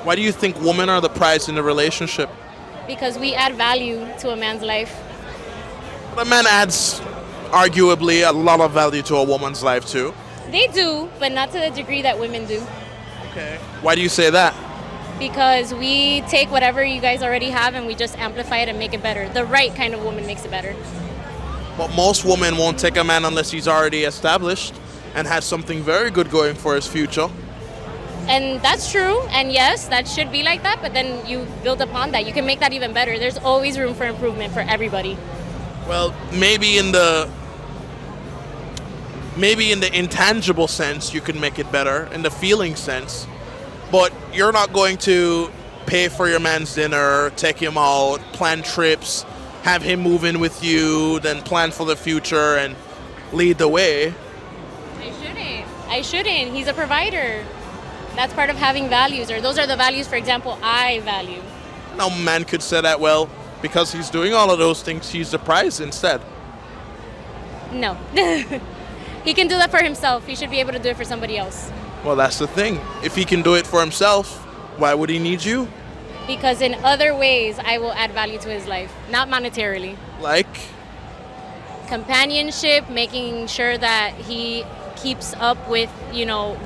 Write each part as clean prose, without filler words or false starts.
Why do you think women are the prize in a relationship? because we add value to a man's life. The man adds arguably a lot of value to a woman's life too. They do, but not to the degree that women do. Okay. Why do you say that? Because we take whatever you guys already have and we just amplify it and make it better. The right kind of woman makes it better. But most women won't take a man unless he's already established and has something very good going for his future. And that's true, and yes, that should be like that, but then you build upon that. You can make that even better. There's always room for improvement for everybody. Well, maybe in the intangible sense you can make it better, in the feeling sense, but you're not going to pay for your man's dinner, take him out, plan trips, have him move in with you, then plan for the future and lead the way. I shouldn't. He's a provider. That's part of having values, or those are the values, for example, I value. No man could say that, well, because he's doing all of those things, he's the prize instead. No. He can do that for himself. He should be able to do it for somebody else. Well, that's the thing. If he can do it for himself, why would he need you? Because in other ways, I will add value to his life, not monetarily. Like? Companionship, making sure that he keeps up with,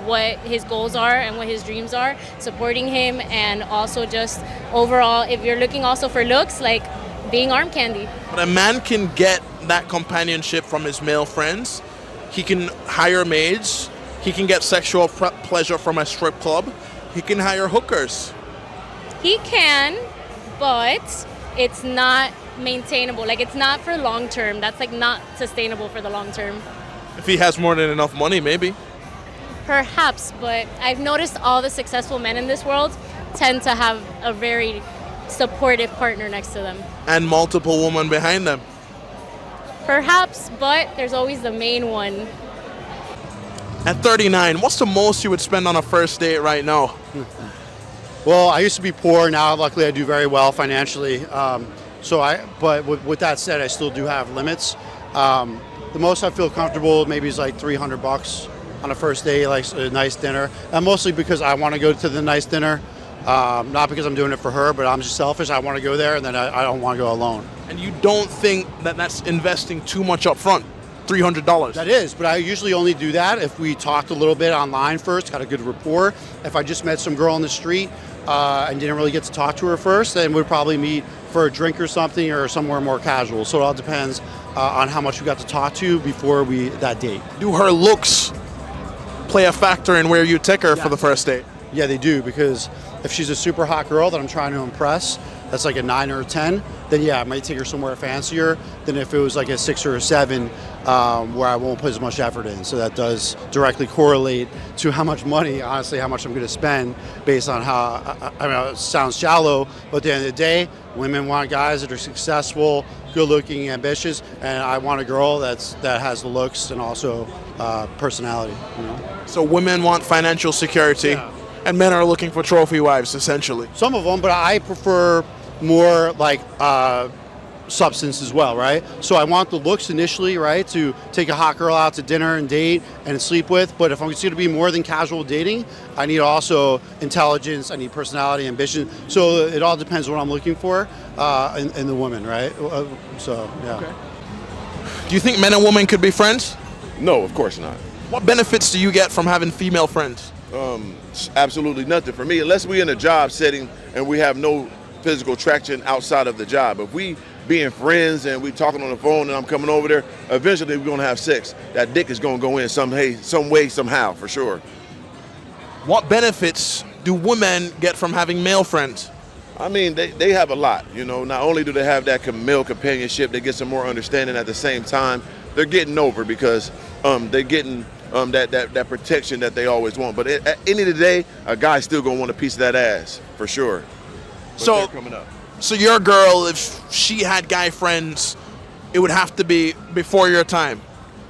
what his goals are and what his dreams are, supporting him, and also just overall, if you're looking also for looks, like being arm candy. But a man can get that companionship from his male friends. He can hire maids. He can get sexual pleasure from a strip club. He can hire hookers. He can, but it's not maintainable. Like, it's not for long term. That's like not sustainable for the long term. If he has more than enough money, maybe. Perhaps, but I've noticed all the successful men in this world tend to have a very supportive partner next to them. And multiple women behind them. Perhaps, but there's always the main one. At 39, what's the most you would spend on a first date right now? Well, I used to be poor. Now, luckily, I do very well financially. But with that said, I still do have limits. The most I feel comfortable maybe is like $300 on a first date, like a nice dinner. And mostly because I want to go to the nice dinner, not because I'm doing it for her, but I'm just selfish. I want to go there, and then I don't want to go alone. And you don't think that that's investing too much up front? $300? That is, but I usually only do that if we talked a little bit online first, got a good rapport. If I just met some girl on the street and didn't really get to talk to her first, then we'd probably meet for a drink or something or somewhere more casual. So it all depends on how much we got to talk to before that date. Do her looks play a factor in where you take her for the first date? Yeah, they do, because if she's a super hot girl that I'm trying to impress, that's like a 9 or a 10, then yeah, I might take her somewhere fancier than if it was like a 6 or a 7 where I won't put as much effort in. So that does directly correlate to how much money, honestly, how much I'm going to spend based on how, it sounds shallow, but at the end of the day, women want guys that are successful, good-looking, ambitious, and I want a girl that has the looks and also personality. So women want financial security, and men are looking for trophy wives, essentially. Some of them, but I prefer more like substance as well, right? So I want the looks initially, right, to take a hot girl out to dinner and date and sleep with, but if I'm going to be more than casual dating, I need also intelligence, I need personality, ambition, so it all depends what I'm looking for in the woman, right? So, yeah. Okay. Do you think men and women could be friends? No, of course not. What benefits do you get from having female friends? Absolutely nothing for me, unless we're in a job setting and we have no physical traction outside of the job. If we being friends and we talking on the phone and I'm coming over there, eventually we're gonna have sex. That dick is gonna go in some way, somehow, for sure. What benefits do women get from having male friends? I mean, they have a lot, Not only do they have that male companionship, they get some more understanding at the same time. They're getting over because they're getting that protection that they always want. But at the end of the day, a guy's still gonna want a piece of that ass, for sure. But So coming up. So your girl, if she had guy friends, it would have to be before your time.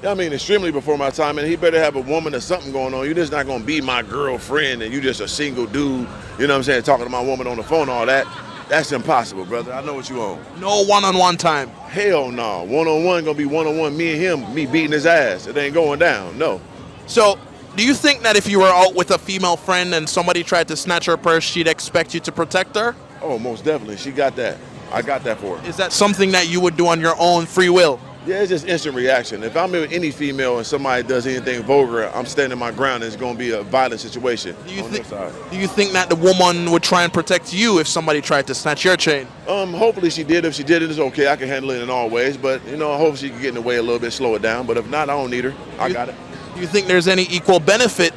Yeah, I mean, extremely before my time, and he better have a woman or something going on. You're just not gonna be my girlfriend and you just a single dude, talking to my woman on the phone, all that. That's impossible, brother. I know what you own. No one-on-one time. Hell no. One-on-one gonna be one-on-one, me and him, me beating his ass. It ain't going down, no. So Do you think that if you were out with a female friend and somebody tried to snatch her purse, she'd expect you to protect her? Oh, most definitely. She got that. I got that for her. Is that something that you would do on your own free will? Yeah, it's just instant reaction. If I'm with any female and somebody does anything vulgar, I'm standing my ground and it's going to be a violent situation Do you on think? their side. Do you think that the woman would try and protect you if somebody tried to snatch your chain? Hopefully she did. If she did, it's okay. I can handle it in all ways. But, you know, I hope she can get in the way a little bit, slow it down. But if not, I don't need her. I got it. Do you think there's any equal benefit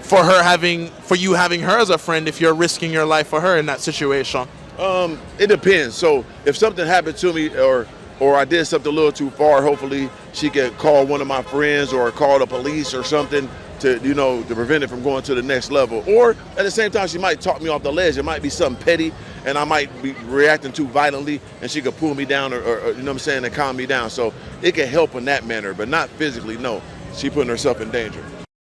for you having her as a friend if you're risking your life for her in that situation? It depends. So if something happened to me or I did something a little too far, hopefully she could call one of my friends or call the police or something to prevent it from going to the next level. Or at the same time, she might talk me off the ledge. It might be something petty and I might be reacting too violently and she could pull me down or you know what I'm saying, and calm me down. So it can help in that manner, but not physically, no. She putting herself in danger.